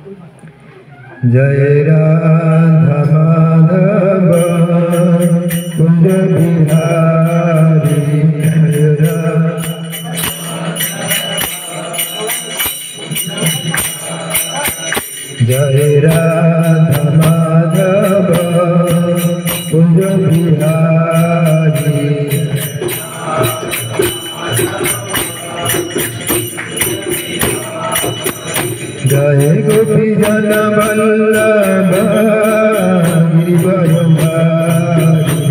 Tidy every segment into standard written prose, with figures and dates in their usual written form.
जय राधा माधव कुंज बिहारी जय राधा माधव कुंज बिहारी जय गोपी जन वल्लभ गिरिवर धारी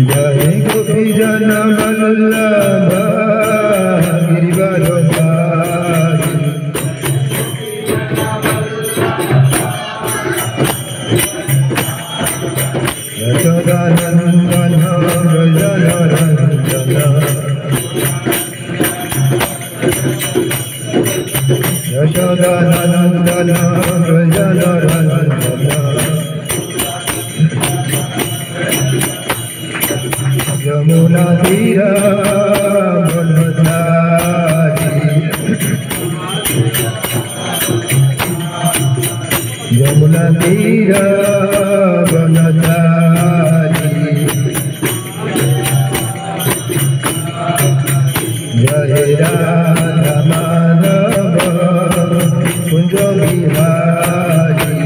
जय गोपी जन वल्लभ गिरिवर धारी यशोदानंदन यशोदानंदन यमुना तीर बनधारी यमुना तीर बनधारी जय राधा माधव कुंज बिहारी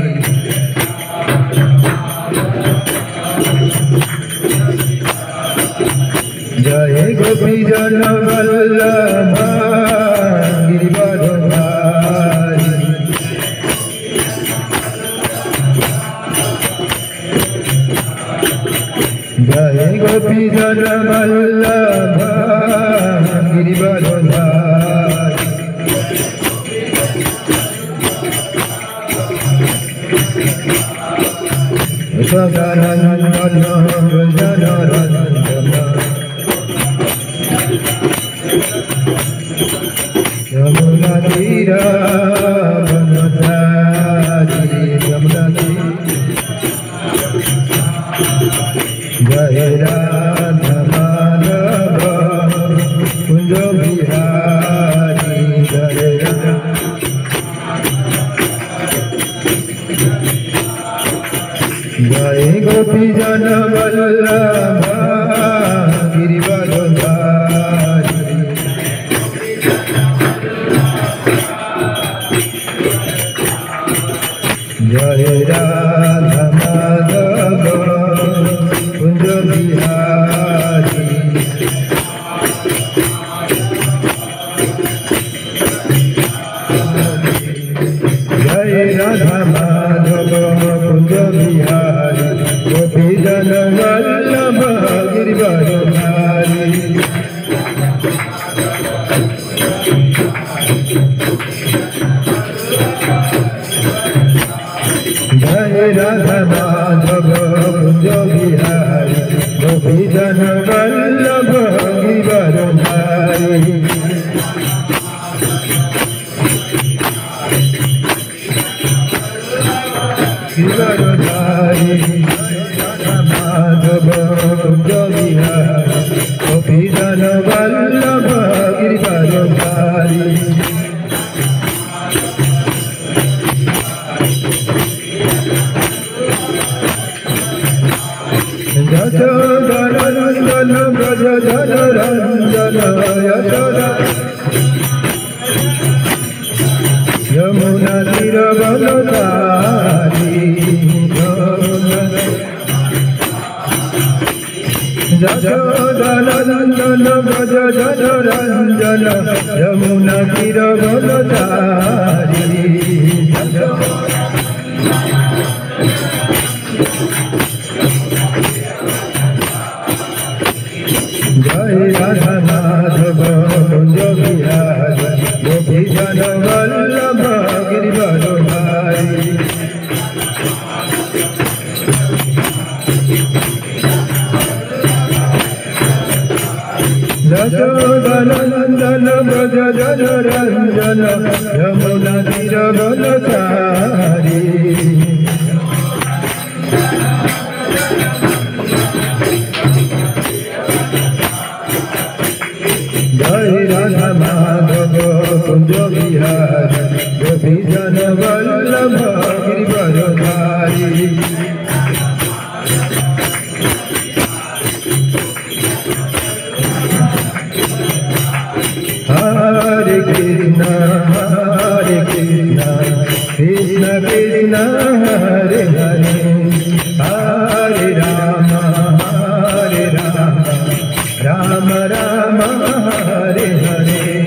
जय गोपी जन वल्लभ गिरिवर धारी जय गोपी जन वल्लभ गिरिवर धारी यशोदानंदन यमुना तीर बनधारी यमुना जय राधा माधव कुंज बिहारी जय जय गोपी जन वल्लभ गिरिवर धारी जय राधा माधव कुंज बिहारी जय राधा माधव कुंज बिहारी गोपी जन वल्लभ गिरिवर धारी जय राधा माधव कुंज बिहारी गोपी जन वल्लभ गिरिवर धारी गिरिवर धारी राधा माधव कुंज बिहारी गोपी जन वल्लभ गिरिवर धारी यशोदानंदन ब्रज धन रंजन यशोदा यमुना तीर बनधारी यशोदानंदन ब्रज धन रंजन यमुना तीर बनधारी जय राधा माधव कुंज बिहारी गोपी जन वल्लभ गिरिवर धारी यशोदानंदन ब्रज धन रंजन यमुना तीर बनधारी कुंज बिहारी गोपी जन वल्लभ गिरिवरधारी Hare Krishna Krishna Krishna Hare Hare Hare Rama Rama Rama Hare Hare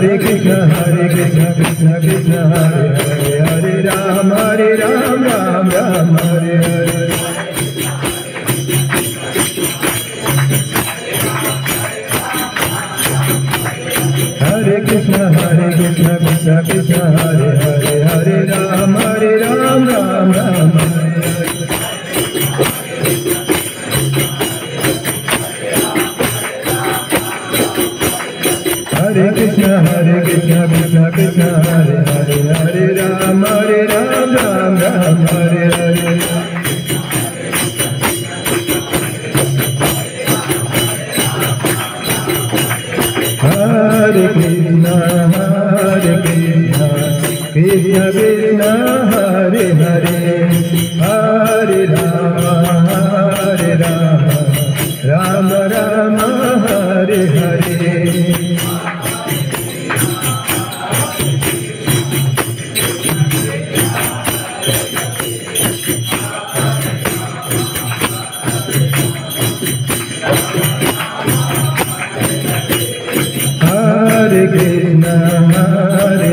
Hare Krishna Krishna Krishna Hare Hare Hare Rama Rama Rama Hare Hare Hare Krishna Krishna Krishna Hare Hare Hare Rama Rama Rama Hare Hare Hare Krishna Krishna Krishna Hare Hare Hare Ram Ram Ram Hare Hare Hare Krishna Krishna Krishna Hare Hare Hare Ram Ram Ram Hare Hare Hare Krishna Krishna Krishna Hare Hare Hare Ram Ram Ram Hare Hare Hare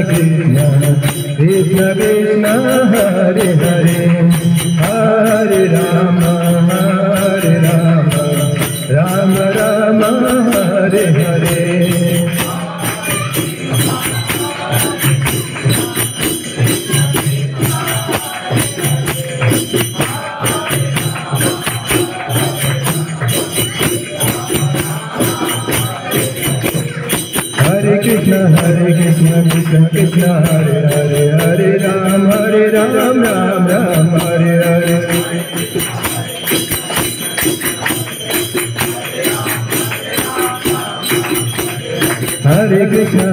Krishna Krishna Krishna Hare Hare Hare Rama Rama Hare Hare Hare Krishna Krishna Krishna Hare Hare Hare Rama Rama Rama Hare Hare Hare Krishna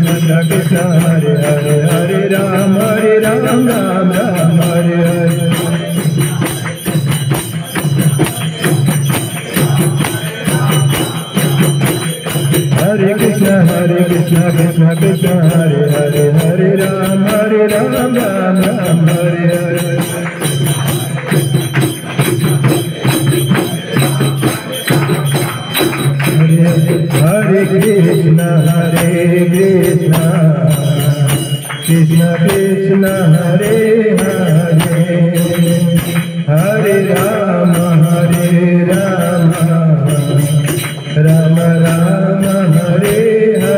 Krishna Krishna Hare Hare Hare Ram Ram Ram Hare Hare Hare Krishna Krishna Krishna Hare Hare Hare Ram Ram Ram Hare Hare Hare Krishna Krishna Krishna Hare Hare Hare Ram Ram Ram Hare Hare Hare Krishna Krishna Krishna Hare Hare Hare Rama Rama Rama Hare Hare Hare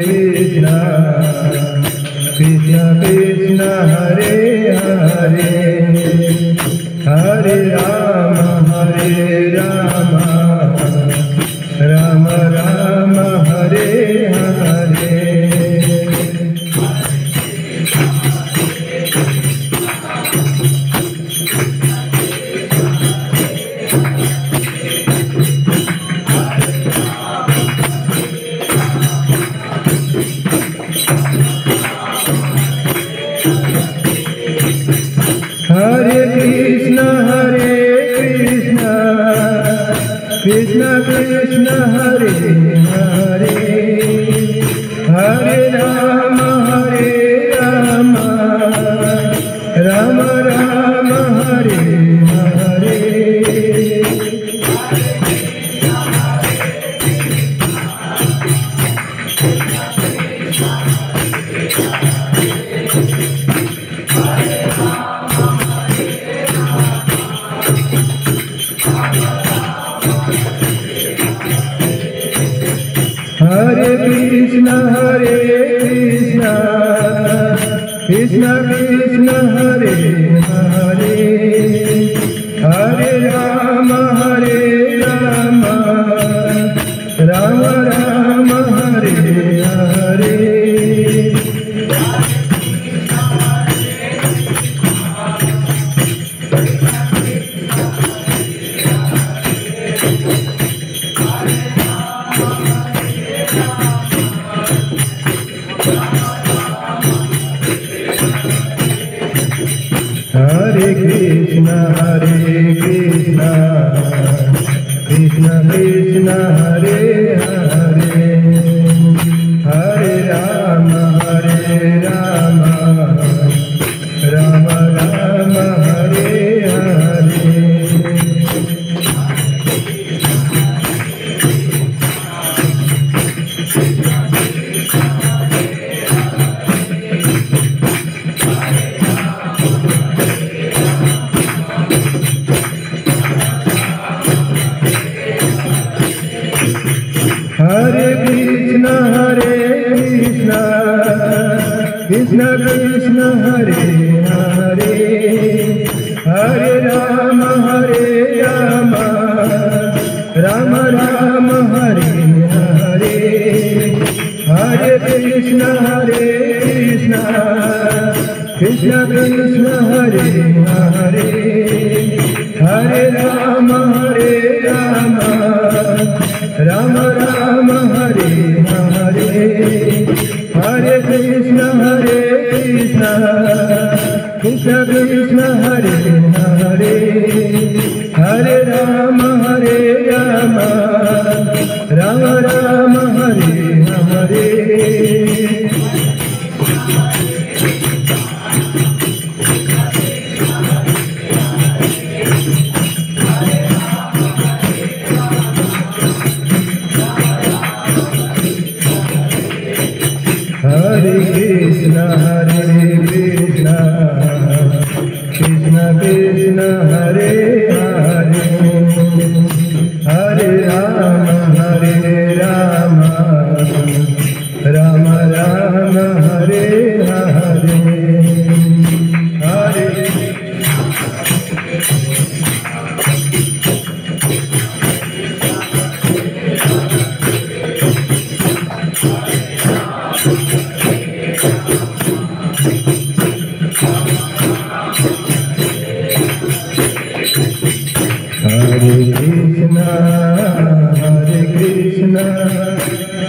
Krishna Krishna Krishna Hare Hare Krishna Krishna Hare Hare Hare Rama Rama Rama Hare Hare Hare Krishna Krishna Krishna Hare Hare Hare Rama Rama Rama Hare Hare Hare Krishna Krishna Krishna Hare Hare Hare Rama Rama Rama Hare Hare Hare Krishna Krishna Krishna Hare Hare Hare Rama Rama Rama Hare Hare Hare Krishna Krishna Krishna Hare Hare Hare Rama Rama Rama Hare Hare Hare Krishna Krishna Krishna Hare Hare Hare Rama Rama Rama Hare Hare Hare Krishna Krishna Krishna Hare Hare Hare Rama Rama Rama Hare Hare Hare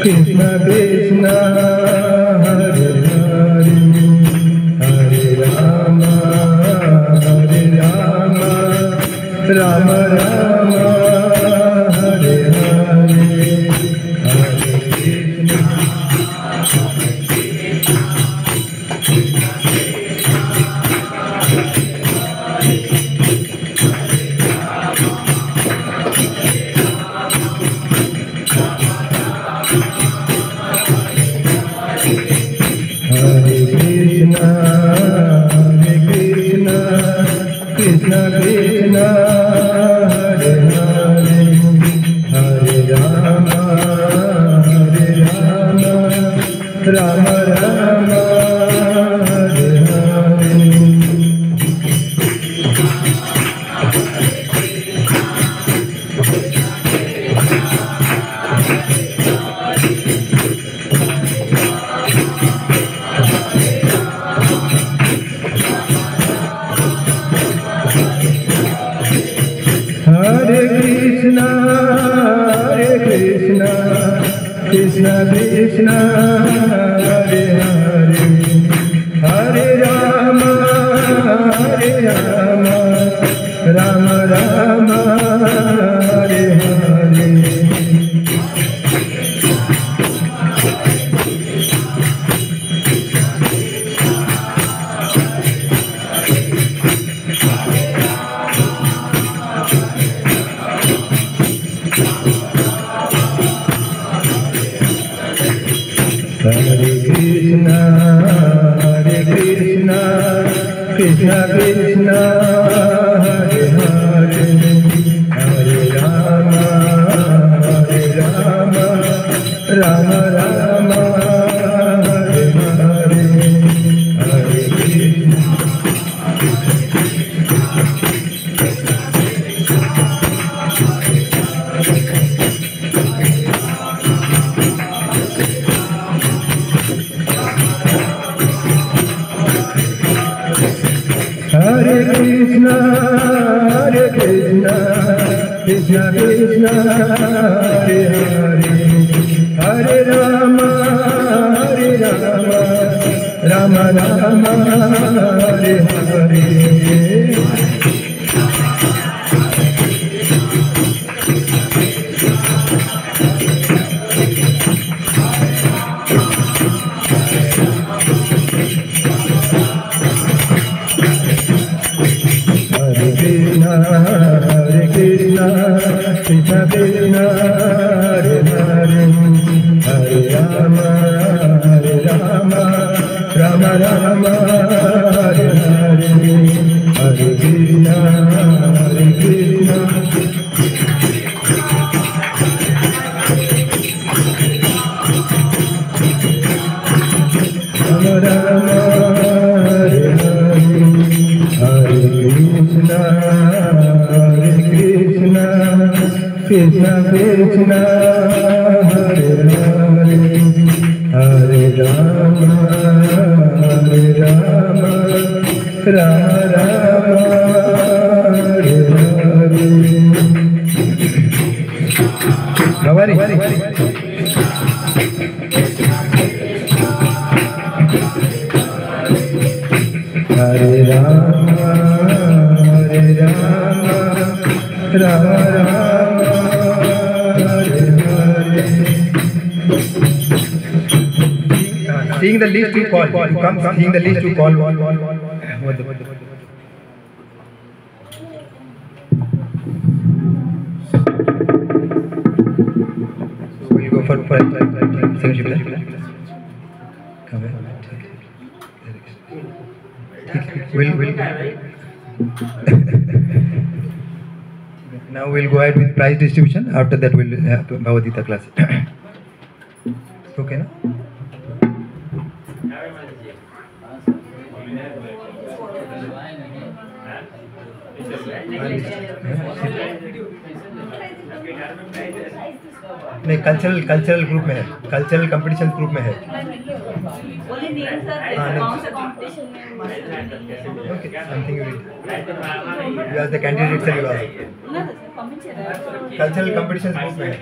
Krishna Krishna Hare Hare Hare Rama Rama Rama Hare Hare Hare Krishna Krishna Krishna Hare Hare Hare Rama Rama Rama Hare Hare Hare Krishna Krishna Krishna Hare Hare Hare Rama Rama Rama Hare Hare Krishna Krishna Hare Hare Hare Rama Hare Rama Rama Rama Hare Hare Hare Krishna Hare Krishna, Krishna Krishna, Hare Hare, Hare Rama, Rama Rama, Hare Hare. Hare Krishna, Krishna Krishna, Hare Hare, Hare Rama, Rama Rama, Hare Hare, Hare Krishna, Krishna. Rama Rama, Hare Hare, Hare Krishna, Krishna Krishna, Hare Hare, Hare Rama, Rama Rama, Hare Hare. Bhavani. Hare Rama, Rama Rama, Hare Hare. Seeing the list you call. You come seeing the list you call. So we'll go for We'll now we'll go ahead with prize distribution. After that we'll have Bhagavad Gita class. Okay, na? नहीं cultural group में है, cultural competition group में है. Okay, something you read. You are the candidate itself. You are. Cultural competition group में है.